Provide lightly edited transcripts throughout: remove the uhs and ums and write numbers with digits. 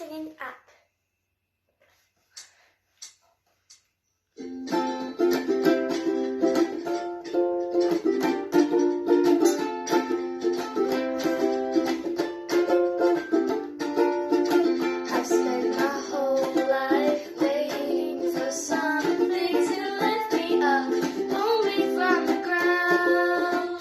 singing Up. I've spent my whole life waiting for something to lift me up, pull me from the ground.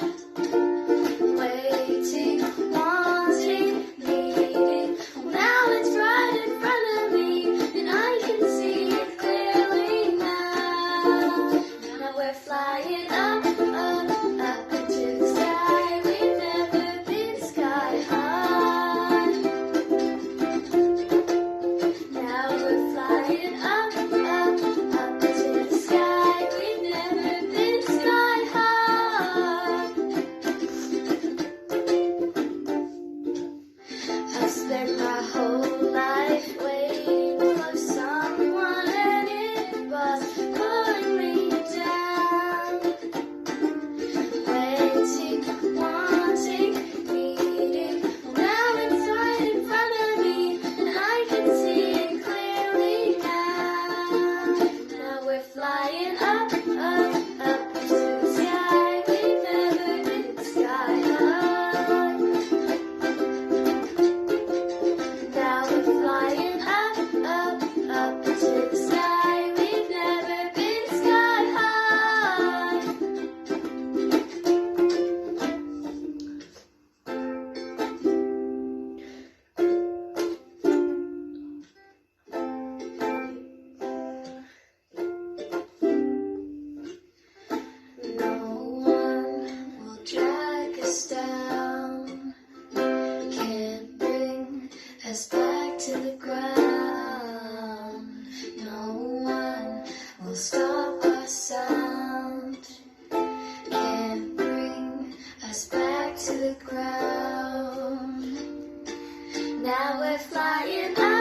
Waiting, wanting, needing. Now it's right in front of me, and I can see it clearly now. Now we're flying up, up, up into the sky. We've never been sky high. Now we're flying up, up, up into the sky. We've never been sky high. I've spent my whole life waiting for someone, and it was pulling me down. Waiting, wanting, needing. Now it's right in front of me, and I can see it clearly now. Now we're flying up, up, up into the sky. We've never been sky high. Now we're flying up, up, up into the sky. We've never been sky high. No one will drag us down, can't bring us back to the ground. No one will stop our sound, can't bring us back to the ground. Now we're flying up.